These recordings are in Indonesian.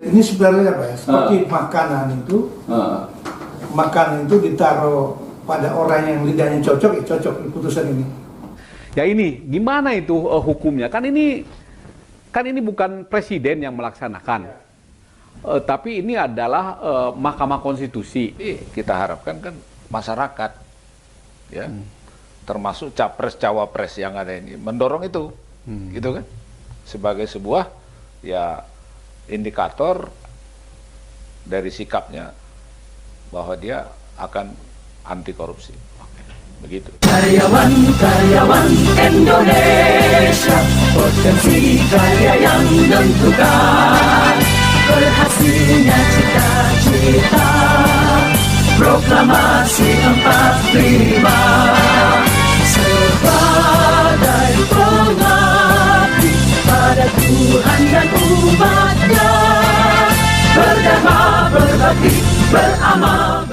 Ini sebenarnya apa ya? Seperti makanan itu ditaruh pada orang yang lidahnya cocok, ya cocok di putusan ini. Ya ini gimana itu hukumnya? Kan ini bukan presiden yang melaksanakan, tapi ini adalah Mahkamah Konstitusi. Kita harapkan kan masyarakat, ya, termasuk capres cawapres yang ada ini mendorong itu, gitu kan, sebagai sebuah ya indikator dari sikapnya bahwa dia akan anti korupsi. Begitu. Karyawan Indonesia, potensi karya yang menentukan, berhasilnya cita-cita, proklamasi 45, sebagai pengabdi pada Tuhan dan umatnya, berdharma, berbakti, beramal.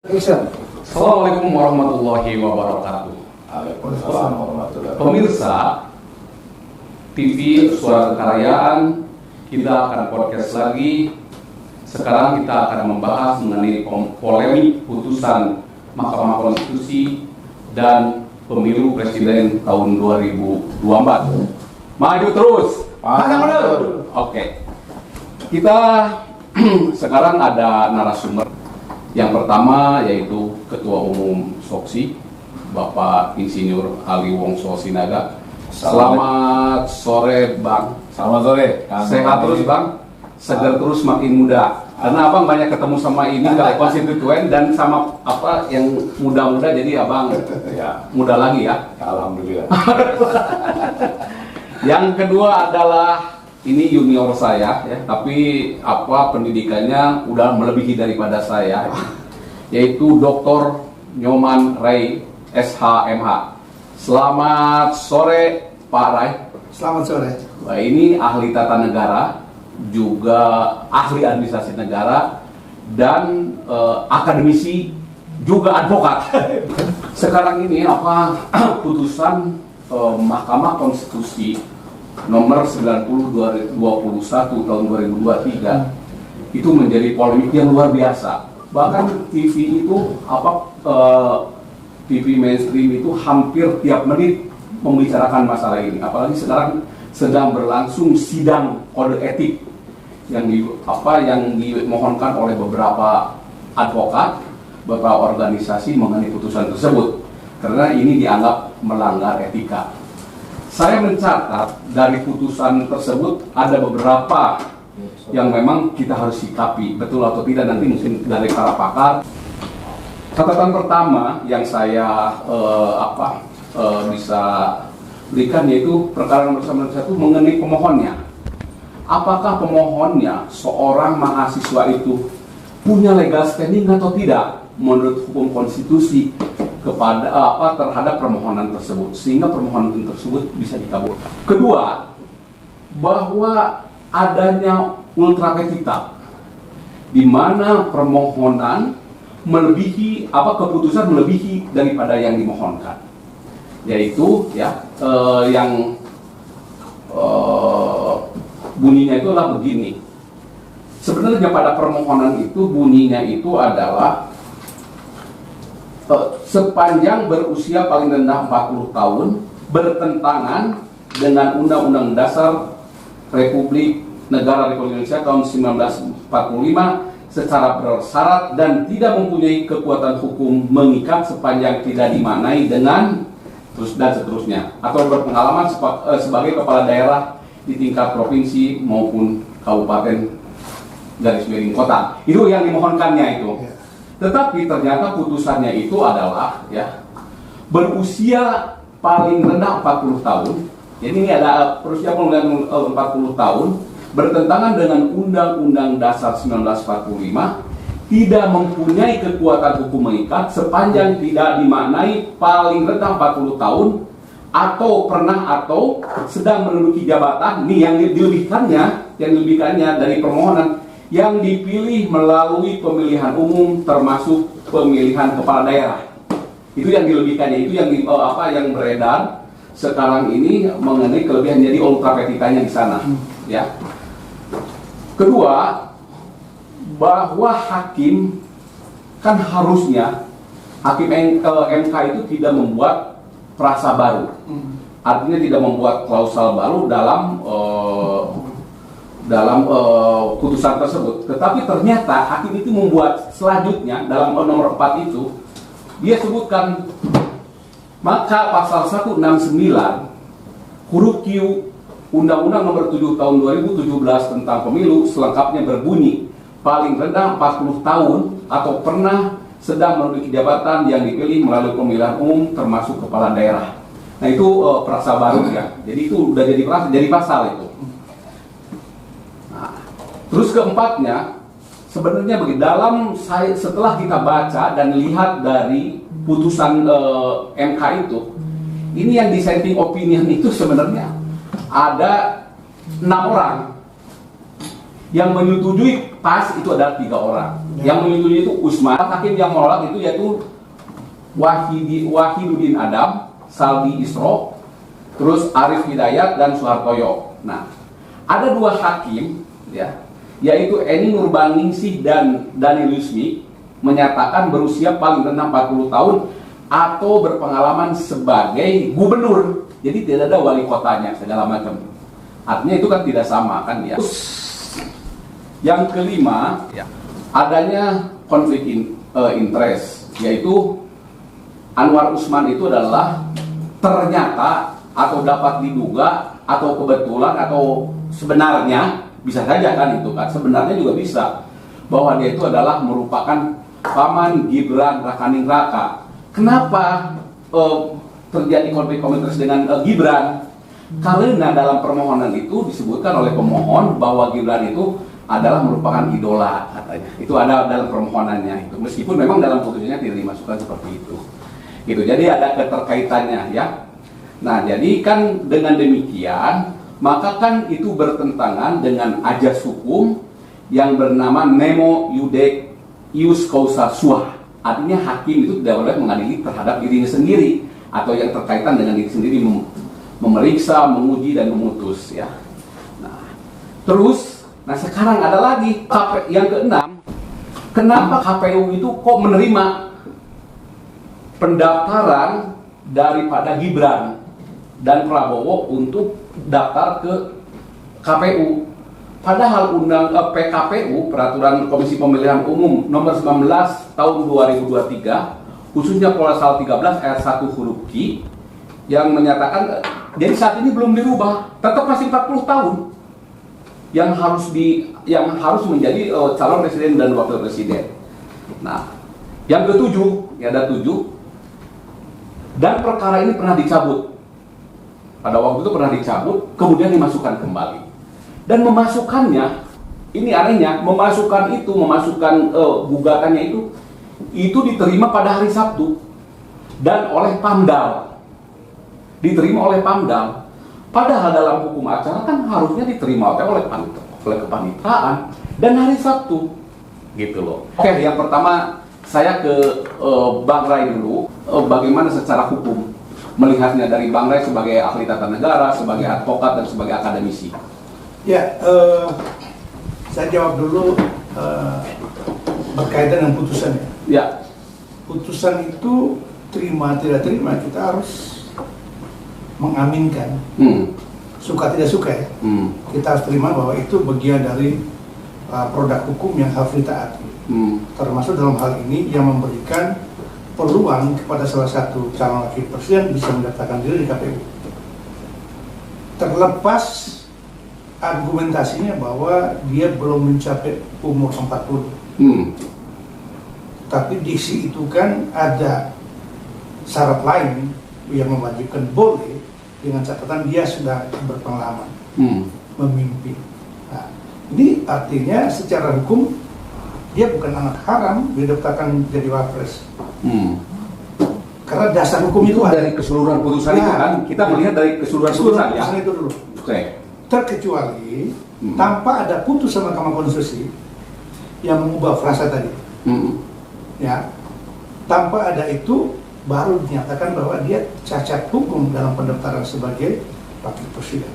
Assalamualaikum warahmatullahi wabarakatuh. Waalaikumsalam warahmatullahi wabarakatuh. Pemirsa TV Suara Kekayaan, kita akan podcast lagi. Sekarang kita akan membahas mengenai polemik putusan Mahkamah Konstitusi dan pemilu presiden tahun 2024. Maju terus. Oke. Kita sekarang ada narasumber. Yang pertama yaitu Ketua Umum Soksi, Bapak Insinyur Ali Wongso Sinaga. Selamat sore, Bang. Selamat sore. Sehat terus, Bang. Segar terus, makin muda. Karena Abang banyak ketemu sama ini kalau konstituen dan sama apa yang muda-muda, jadi Abang Ya, muda lagi ya. alhamdulillah. Yang kedua adalah ini junior saya ya, tapi apa pendidikannya udah melebihi daripada saya, yaitu Dr. Nyoman Ray SHMH. Selamat sore Pak Ray. Selamat sore. Nah, ini ahli tata negara, juga ahli administrasi negara, dan akademisi, juga advokat. Sekarang ini apa putusan Mahkamah Konstitusi nomor 90/2021 tahun 2023 itu menjadi polemik yang luar biasa. Bahkan TV itu TV mainstream itu hampir tiap menit membicarakan masalah ini. Apalagi sekarang sedang berlangsung sidang kode etik yang dimohonkan oleh beberapa advokat, beberapa organisasi mengenai putusan tersebut, karena ini dianggap melanggar etika. Saya mencatat dari putusan tersebut ada beberapa yang memang kita harus sikapi, betul atau tidak nanti mungkin dari para pakar. Catatan pertama yang saya bisa berikan yaitu perkara nomor 1 mengenai pemohonnya. Apakah pemohonnya seorang mahasiswa itu punya legal standing atau tidak menurut hukum konstitusi kepada terhadap permohonan tersebut, sehingga permohonan tersebut bisa dikabulkan. Kedua, bahwa adanya ultra petitum di mana permohonan melebihi keputusan melebihi daripada yang dimohonkan, yaitu yang bunyinya itu adalah begini. Sebenarnya pada permohonan itu bunyinya itu adalah sepanjang berusia paling rendah 40 tahun bertentangan dengan Undang-Undang Dasar Republik Indonesia tahun 1945 secara bersyarat dan tidak mempunyai kekuatan hukum mengikat sepanjang tidak dimaknai dengan dan seterusnya, atau berpengalaman sebagai kepala daerah di tingkat provinsi maupun kabupaten garis miring kota. Itu yang dimohonkannya itu. Tetapi ternyata putusannya itu adalah berusia paling rendah 40 tahun. Jadi ini ada berusia paling rendah 40 tahun bertentangan dengan Undang-Undang Dasar 1945, tidak mempunyai kekuatan hukum mengikat sepanjang tidak dimaknai paling rendah 40 tahun atau pernah atau sedang menduduki jabatan. Nih yang dilebihkannya dari permohonan yang dipilih melalui pemilihan umum termasuk pemilihan kepala daerah. Itu yang dilebihkannya, itu yang yang beredar sekarang ini mengenai kelebihan jadi ultra petitanya di sana, ya. Kedua, bahwa hakim kan harusnya hakim MK itu tidak membuat frasa baru, artinya tidak membuat klausal baru dalam putusan tersebut. Tetapi ternyata hakim itu membuat selanjutnya dalam nomor 4 itu dia sebutkan, maka pasal 169 huruf Q Undang-Undang Nomor 7 Tahun 2017 tentang Pemilu selengkapnya berbunyi paling rendah 40 tahun atau pernah sedang menduduki jabatan yang dipilih melalui pemilihan umum termasuk kepala daerah. Nah itu frasa baru ya. Jadi itu udah jadi pasal itu. Nah, terus keempatnya sebenarnya setelah kita baca dan lihat dari putusan MK itu, ini yang dissenting opinion itu sebenarnya ada 6 orang. Yang menyetujui pas itu adalah 3 orang. Yang menyetujui itu Usman. Hakim yang menolak itu yaitu Wahidudin Adam, Saldi Isro, terus Arif Hidayat dan Suhartoyo. Nah, ada 2 hakim ya, yaitu Eni Nurbaningsih dan Dani Lusmi, menyatakan berusia paling rendah 40 tahun atau berpengalaman sebagai gubernur. Jadi tidak ada wali kotanya segala macam. Artinya itu kan tidak sama kan ya. Yang kelima, adanya konflik interest, yaitu Anwar Usman itu adalah ternyata atau dapat diduga atau kebetulan atau sebenarnya bisa saja kan itu kan, sebenarnya juga bisa bahwa dia itu adalah merupakan paman Gibran Rakaning Raka. Kenapa terjadi konflik interest dengan Gibran? Karena dalam permohonan itu disebutkan oleh pemohon bahwa Gibran itu adalah merupakan idola katanya. Itu ada dalam permohonannya itu. Meskipun memang dalam putusannya tidak dimasukkan seperti itu. Gitu. Jadi ada keterkaitannya ya. Nah, jadi kan dengan demikian maka kan itu bertentangan dengan ajas hukum yang bernama nemo iude ius causa sua. Artinya hakim itu tidak boleh mengadili terhadap dirinya sendiri atau yang terkaitan dengan diri sendiri, memeriksa, menguji dan memutus ya. Nah, sekarang ada lagi yang keenam. Kenapa KPU itu kok menerima pendaftaran daripada Gibran dan Prabowo untuk daftar ke KPU? Padahal PKPU, Peraturan Komisi Pemilihan Umum Nomor 19 Tahun 2023, khususnya pasal 13 ayat 1 huruf Q, yang menyatakan jadi saat ini belum dirubah, tetap masih 40 tahun yang harus menjadi calon presiden dan wakil presiden. Nah, yang ketujuh, ya ada 7, dan perkara ini pernah dicabut. Pada waktu itu pernah dicabut, kemudian dimasukkan kembali. Dan memasukkannya, ini anehnya, memasukkan gugatannya itu diterima pada hari Sabtu dan oleh Pamdal. Diterima oleh Pamdal. Padahal dalam hukum acara kan harusnya diterima oleh kepanitraan dan hari Sabtu, gitu loh. Oke, yang pertama saya ke Bang Ray dulu. Bagaimana secara hukum melihatnya dari Bang Ray sebagai ahli tata negara, sebagai advokat dan sebagai akademisi? Ya, saya jawab dulu berkaitan dengan putusannya. Ya. Putusan itu terima tidak terima kita harus mengaminkan, suka tidak suka ya. Kita harus terima bahwa itu bagian dari produk hukum yang harus ditaati. Termasuk dalam hal ini yang memberikan peluang kepada salah satu calon wakil presiden bisa mendaftarkan diri di KPU. Terlepas argumentasinya bahwa dia belum mencapai umur 40. Tapi diksi itu kan ada syarat lain yang mewajibkan boleh, dengan catatan dia sudah berpengalaman memimpin. Nah, ini artinya secara hukum dia bukan anak haram didaftarkan jadi wapres. Karena dasar hukum itu dari keseluruhan putusan itu kan, kita melihat dari keseluruhan putusan ya. Itu dulu. Oke. Terkecuali tanpa ada putusan Mahkamah Konstitusi yang mengubah frasa tadi. Ya, tanpa ada itu baru dinyatakan bahwa dia cacat hukum dalam pendaftaran sebagai wakil presiden.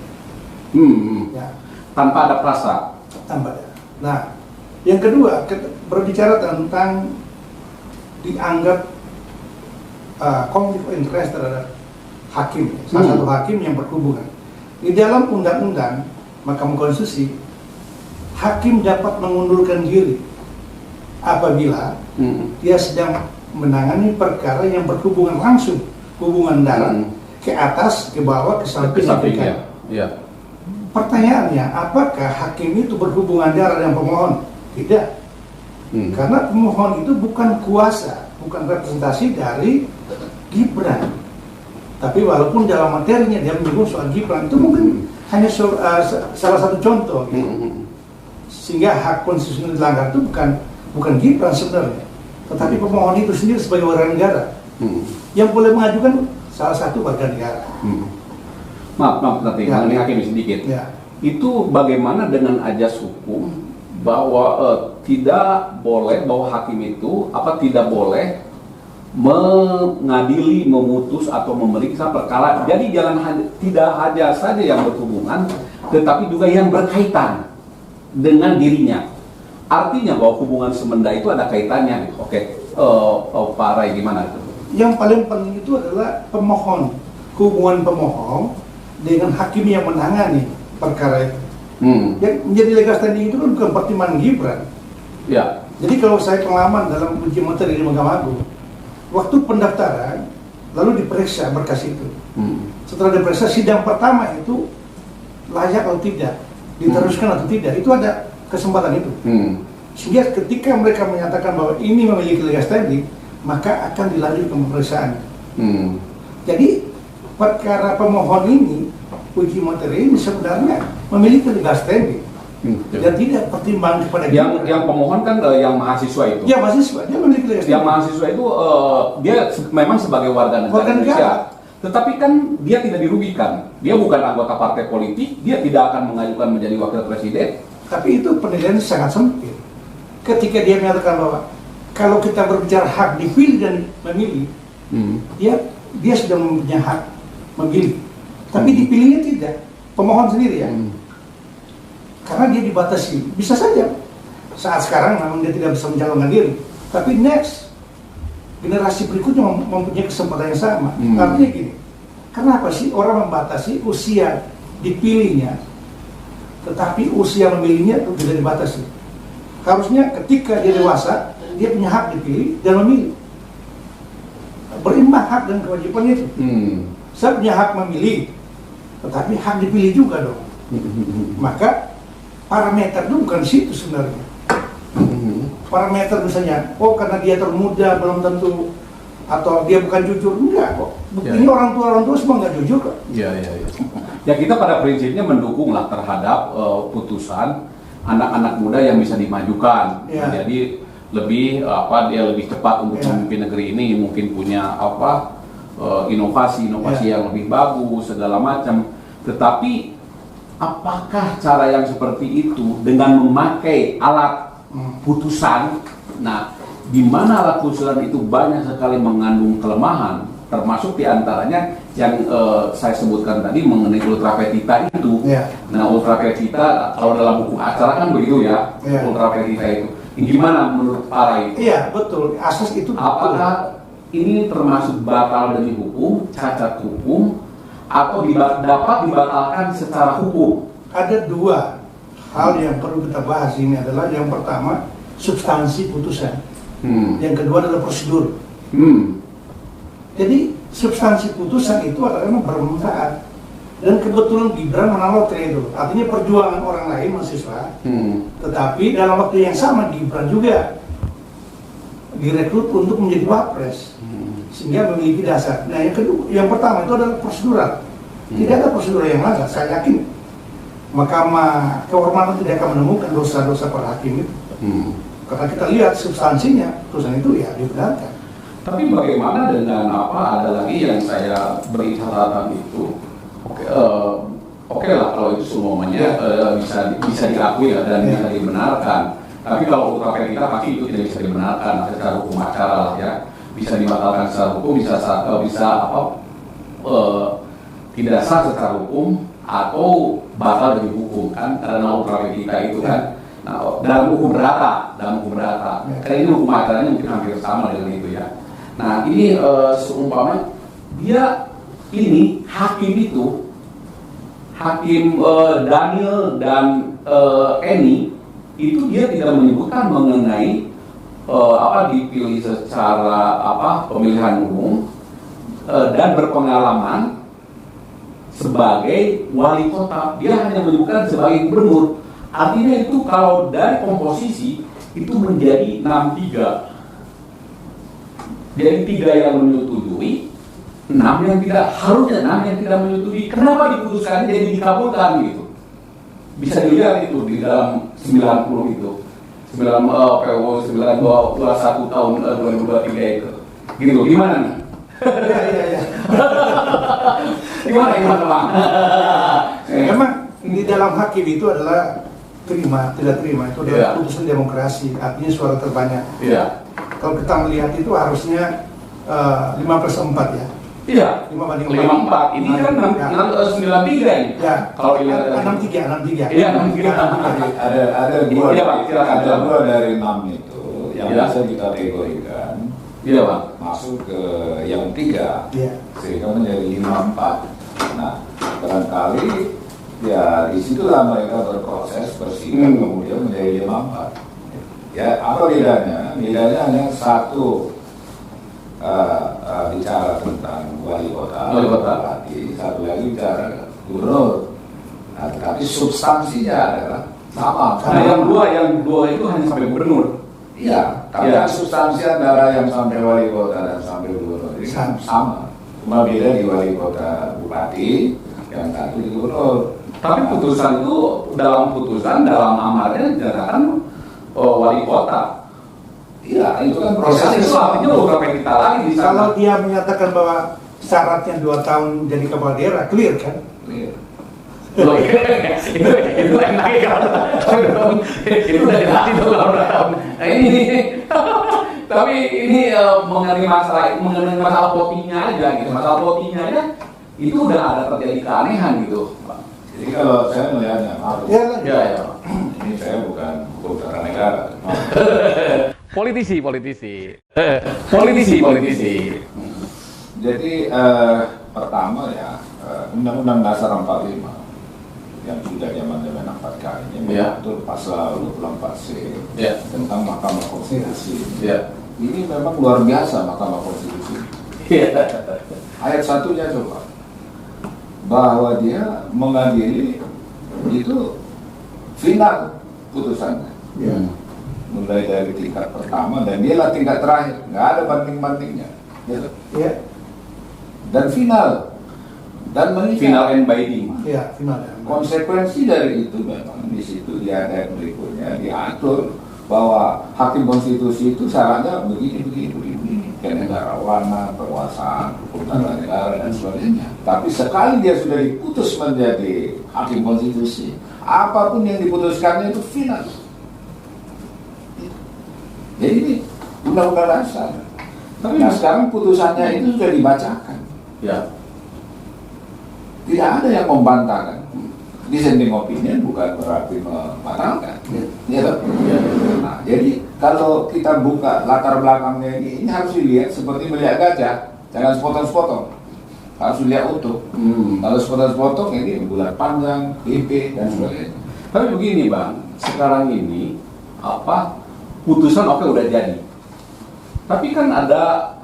Ya, Tanpa ada perasa. tambah. Nah, yang kedua berbicara tentang dianggap konflik of interest terhadap hakim, salah satu hakim yang berhubungan. Di dalam undang-undang Mahkamah Konstitusi, hakim dapat mengundurkan diri apabila dia sedang menangani perkara yang berhubungan langsung, hubungan darah ke atas, ke bawah, ke samping, ke kanan. Ya. Pertanyaannya, apakah hakim itu berhubungan darah dengan pemohon? Tidak. Karena pemohon itu bukan kuasa, bukan representasi dari Gibran. Tapi walaupun dalam materinya dia menyinggung soal Gibran, itu mungkin hanya salah satu contoh. Gitu. Sehingga hak konstitusional dilanggar itu bukan Gibran sebenarnya, tetapi pemohon itu sendiri sebagai warga negara yang boleh mengajukan salah satu warga negara. Maaf nanti mengenai hakim sedikit. Ya. Itu bagaimana dengan ajas hukum bahwa tidak boleh bahwa hakim itu tidak boleh mengadili, memutus atau memeriksa perkara. Jadi tidak hanya saja yang berhubungan, tetapi juga yang berkaitan dengan dirinya. Artinya bahwa hubungan semenda itu ada kaitannya. Oke, Pak Ray gimana itu? Yang paling penting itu adalah pemohon, hubungan pemohon dengan hakim yang menangani perkara itu. Yang menjadi legal standing itu kan bukan pertimbangan Gibran. Ya. Jadi kalau saya pengalaman dalam uji materi di Mahkamah Agung, waktu pendaftaran lalu diperiksa berkas itu. Setelah diperiksa sidang pertama itu layak atau tidak, diteruskan atau tidak, itu ada kesempatan itu. Sehingga ketika mereka menyatakan bahwa ini memiliki legal standing, maka akan dilanjutkan pemeriksaan. Jadi perkara pemohon ini, uji materi ini sebenarnya memiliki legal standing dan tidak pertimbangan kepada yang pemohon kan yang mahasiswa itu. Ya, mahasiswa, dia memiliki legal standing. Yang mahasiswa itu dia memang sebagai warga negara Indonesia. Tetapi kan dia tidak dirugikan. Dia bukan anggota partai politik, dia tidak akan mengajukan menjadi wakil presiden. Tapi itu penilaian sangat sempit. Ketika dia menyatakan bahwa kalau kita berbicara hak dipilih dan memilih, dia sudah mempunyai hak memilih. Tapi dipilihnya tidak, pemohon sendiri ya. Karena dia dibatasi. Bisa saja saat sekarang memang dia tidak bisa mencalonkan diri. Tapi next, generasi berikutnya mempunyai kesempatan yang sama. Artinya gini, kenapa sih orang membatasi usia dipilihnya, tetapi usia memilihnya itu tidak dibatasi? Harusnya ketika dia dewasa, dia punya hak dipilih dan memilih. Berimbang hak dan kewajiban itu. Saya punya hak memilih, tetapi hak dipilih juga dong. Maka parameter itu bukan situ sebenarnya. Parameter misalnya, karena dia termuda belum tentu, atau dia bukan jujur, enggak kok. Buktinya orang tua semua nggak jujur kok. Ya kita pada prinsipnya mendukunglah terhadap putusan anak-anak muda yang bisa dimajukan. Jadi dia lebih cepat untuk memimpin negeri ini, mungkin punya inovasi yang lebih bagus segala macam. Tetapi apakah cara yang seperti itu dengan memakai alat putusan, nah di mana alat putusan itu banyak sekali mengandung kelemahan, termasuk diantaranya yang saya sebutkan tadi mengenai ultra petita itu. Nah ultra petita kalau dalam buku acara kan begitu ya, ultra petita itu. Gimana menurut Pak Ray? Iya betul, asas itu. Apakah ini termasuk batal demi hukum, cacat hukum, atau dapat dibatalkan secara hukum? Ada dua hal yang perlu kita bahas ini adalah yang pertama substansi putusan, yang kedua adalah prosedur. Jadi substansi putusan itu adalah memang bermanfaat dan kebetulan Gibran menang lotre itu, artinya perjuangan orang lain mahasiswa, tetapi dalam waktu yang sama Gibran juga direkrut untuk menjadi wapres, sehingga memiliki dasar. Nah yang kedua, yang pertama itu adalah prosedural. Tidak ada prosedur yang langgar, saya yakin Mahkamah Kehormatan tidak akan menemukan dosa-dosa para hakim itu. Karena kita lihat substansinya, putusan itu ya dibenarkan. Tapi bagaimana dengan ada lagi yang saya beri catatan itu? Oke lah kalau itu semuanya bisa diakui dan bisa dibenarkan. Tapi kalau ultra petita pasti itu tidak bisa dibenarkan secara hukum acara lah ya. bisa dibatalkan secara hukum, bisa tidak sah secara hukum atau batal demi hukum kan, karena ultra etika itu kan. Nah, dalam hukum perdata, karena ini hukum acaranya mungkin hampir sama dengan itu ya. Nah, ini seumpama dia ini hakim Daniel dan Eni itu dia tidak menyebutkan mengenai dipilih secara pemilihan umum dan berpengalaman sebagai wali kota. Dia hanya menyebutkan sebagai gubernur. Artinya itu kalau dari komposisi itu menjadi 6-3. Jadi 3 yang menyetujui, 6 yang tidak, harusnya 6 yang tidak menyetujui. Kenapa diputuskan jadi dikabulkan gitu? Bisa dilihat itu di dalam 90 itu. 9 PO 921 tahun 2023 itu. Gitu, gimana nih? Iya. Gimana Bang? Memang di dalam hakim itu adalah terima, tidak terima, itu adalah putusan demokrasi, artinya suara terbanyak. Iya. Kalau kita melihat itu harusnya 5/4 ya. Iya. 5/4. Ini kan 93 ini. Ya. Kalau ini 63. Iya, 63. Ada dua, Iya, Pak, silakan. ada 2 dari 6 itu yang bisa dikategorikan. Iya, Pak. Masuk ke yang 3, Iya. sehingga menjadi 5/4. Nah, barangkali ya disitulah mereka berproses bersikap kemudian menjadi 5/4. Ya, apa bedanya? Bedanya hanya satu, bicara tentang wali kota, bupati, satu lagi bicara gubernur. Nah, tetapi substansinya adalah sama. Nah, yang dua itu hanya sampai gubernur. Iya, tapi substansi antara yang sampai wali kota dan sampai gubernur ini sama. Cuma beda di wali kota bupati, yang satu di gubernur. Tapi putusan itu dalam amarnya dinyatakan wali kota. Iya, itu kan Proses prosesnya itu artinya beberapa kita lagi di sana. Kalau dia menyatakan bahwa syaratnya 2 tahun jadi kepala daerah, clear kan? Iya. Loh, itu lain lagi kan? Itu dari hati itu tahun. Nah ini, tapi ini mengenai masalah votingnya aja gitu. Masalah votingnya aja itu udah ada terjadi keanehan gitu, Pak. Jadi kalau saya melihatnya, maaf, Ya. ini saya bukan hukum tata negara. Politisi. Jadi pertama ya, Undang-Undang Dasar 45 yang sudah zaman-zaman 4K ini mengatur pasal 24C tentang Mahkamah Konstitusi. Ini memang luar biasa Mahkamah Konstitusi. Ayat 1-nya coba, bahwa dia mengadili itu final putusannya. Mulai dari tingkat pertama dan dia lah tingkat terakhir, nggak ada banding-bandingnya. Dan final and binding. Iya, final. Konsekuensi dari itu memang di situ di ayat berikutnya diatur bahwa hakim konstitusi itu syaratnya begini, kenegarawanan, perwasaan, hukum tata negara dan sebagainya. Tapi sekali dia sudah diputus menjadi hakim konstitusi, apapun yang diputuskannya itu final. Jadi ini undang-undang dasar. Tapi sekarang putusannya itu sudah dibacakan. Tidak ada yang membantahkan. Dissenting opinion bukan berarti membatalkan. Nah, jadi kalau kita buka latar belakangnya ini harus dilihat seperti melihat gajah, jangan sepotong-sepotong. Harus dilihat utuh. Kalau sepotong-sepotong ini bulat panjang, pipi dan sebagainya. Tapi begini Bang, sekarang ini putusan udah jadi. Tapi kan ada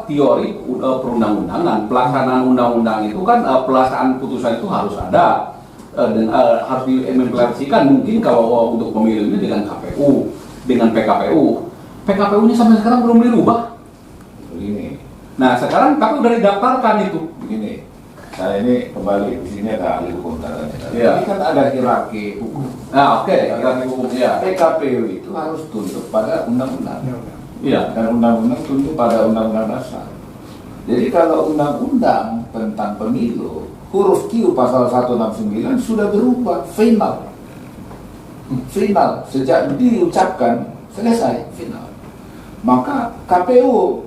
teori perundang-undangan, pelaksanaan undang-undang itu kan pelaksanaan putusan itu harus ada dan harus diimplementasikan. Mungkin kalau untuk pemilu ini dengan KPU, dengan PKPU. PKPU-nya sampai sekarang belum dirubah. Begini. Nah sekarang tapi udah didaftarkan itu. Begini. Saya ini kembali di sini ada ahli hukum tata negara. Ini kan ada hierarki hukum. Nah hierarki hukum ya. PKPU itu harus tunduk pada undang-undang. Iya. Dan undang-undang tunduk pada undang-undang dasar. Jadi kalau undang-undang tentang pemilu huruf Q pasal 169 sudah berubah final. Sejak diucapkan selesai final. Maka KPU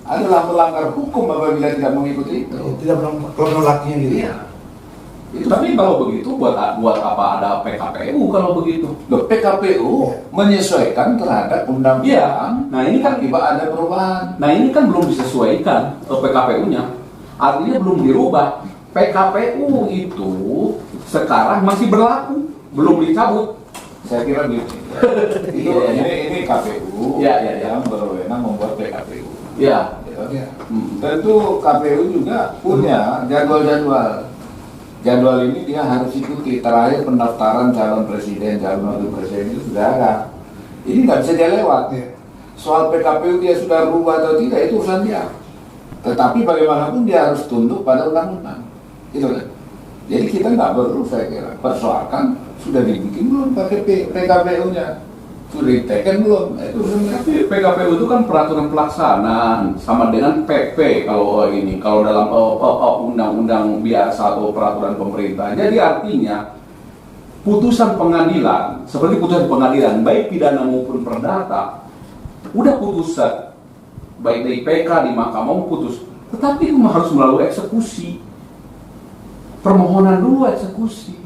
adalah melanggar hukum apabila tidak mengikuti itu. Tidak menolaknya gitu. Iya. Tapi kalau begitu buat apa ada PKPU kalau begitu? Loh, PKPU menyesuaikan terhadap undang-undang. Iya. Nah ini kan akibat ada perubahan. Nah ini kan belum disesuaikan PKPU-nya, artinya belum dirubah. PKPU itu sekarang masih berlaku, belum dicabut. Saya kira gitu. Itu ini KPU yang berwenang membuat PKPU. Ya. Tentu KPU juga punya jadwal-jadwal. Jadwal ini dia harus ikuti. Terakhir pendaftaran calon presiden, calon wakil presiden itu sudah ada. Ini nggak bisa dia lewat. Soal PKPU dia sudah rubah atau tidak itu urusan dia. Tetapi bagaimanapun dia harus tunduk pada undang-undang. Gitu kan. Jadi kita nggak perlu, saya kira, persoalkan sudah dibikin belum pakai PKPU-nya. Sudah diteken belum? Itu Tapi PKPU itu kan peraturan pelaksanaan sama dengan PP kalau ini, kalau dalam undang-undang biasa atau peraturan pemerintah. Jadi artinya putusan pengadilan, seperti putusan pengadilan baik pidana maupun perdata, udah putusan baik dari PK di mahkamah putus, tetapi itu harus melalui eksekusi. Permohonan dulu eksekusi.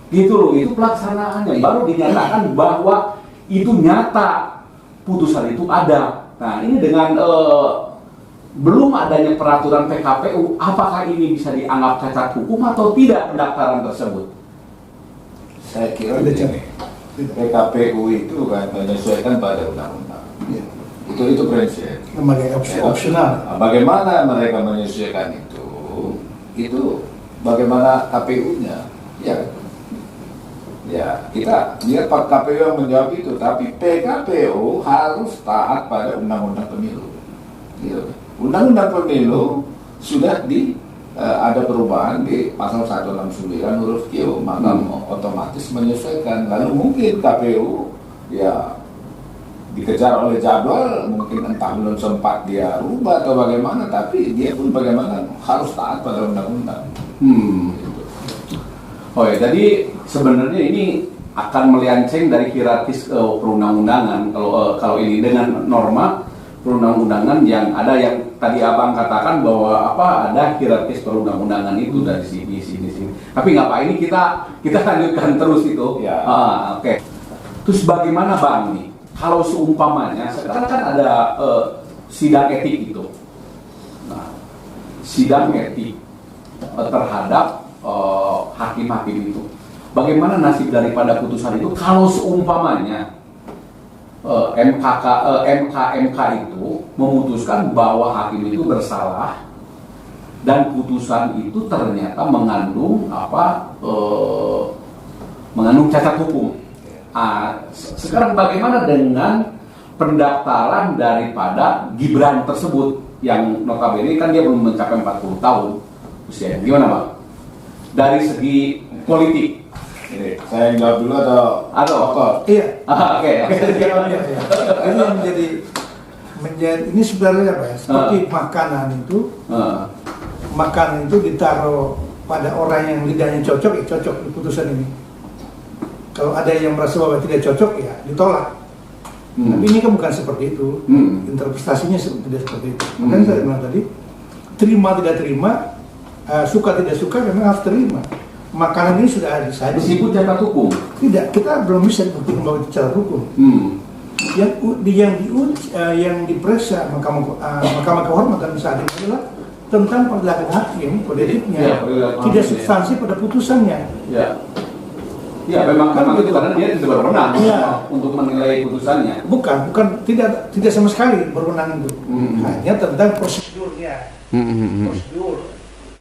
Gitu loh, itu pelaksanaannya baru dinyatakan bahwa itu nyata, putusan itu ada. Nah ini dengan belum adanya peraturan PKPU, apakah ini bisa dianggap cacat hukum atau tidak pendaftaran tersebut? Saya kira begini, PKPU itu kan menyesuaikan pada undang-undang. Itu prinsip. Opsional. Nah, bagaimana mereka menyesuaikan itu bagaimana KPU-nya, ya. Ya, kita lihat Pak KPU yang menjawab itu, tapi PKPU harus taat pada undang-undang pemilu. Gitu. Undang-undang pemilu sudah ada perubahan di pasal 169 huruf Q, maka otomatis menyesuaikan. Lalu mungkin KPU ya dikejar oleh jadwal, mungkin entah belum sempat dia rubah atau bagaimana, tapi dia pun bagaimana harus taat pada undang-undang. Oh ya, jadi sebenarnya ini akan melenceng dari hierarkis perundang-undangan kalau ini dengan norma perundang-undangan yang ada, yang tadi abang katakan bahwa ada hierarkis perundang-undangan itu dari sini. Tapi nggak apa, ini kita lanjutkan terus itu. Ya. Oke. Terus bagaimana bang nih? Kalau seumpamanya sekarang kan ada sidang etik itu. Nah, sidang etik terhadap hakim-hakim itu. Bagaimana nasib daripada putusan itu kalau seumpamanya MK itu memutuskan bahwa hakim itu bersalah dan putusan itu ternyata mengandung mengandung cacat hukum. Sekarang bagaimana dengan pendaftaran daripada Gibran tersebut yang notabene kan dia belum mencapai 40 tahun usia. Gimana Bang? Dari segi politik. Ini, saya jawab dulu atau? Iya. Oke. Ini menjadi ini sebenarnya apa ya? Seperti makanan itu ditaruh pada orang yang lidahnya cocok, ya cocok di putusan ini. Kalau ada yang merasa bahwa tidak cocok, ya ditolak. Tapi ini kan bukan seperti itu. Interpretasinya tidak seperti itu. Makanya saya bilang tadi, terima tidak terima, suka tidak suka memang harus terima. Makanan ini sudah ada saja. Disebut cacat hukum? Tidak, kita belum bisa buktikan bahwa itu cacat hukum. Yang diperiksa Mahkamah Kehormatan saat ini adalah tentang perilaku hakim, kode etiknya, tidak substansi pada putusannya. Ya, memang itu karena dia tidak berwenang untuk menilai putusannya. Bukan tidak sama sekali berwenang itu. Hanya tentang prosedurnya. Prosedur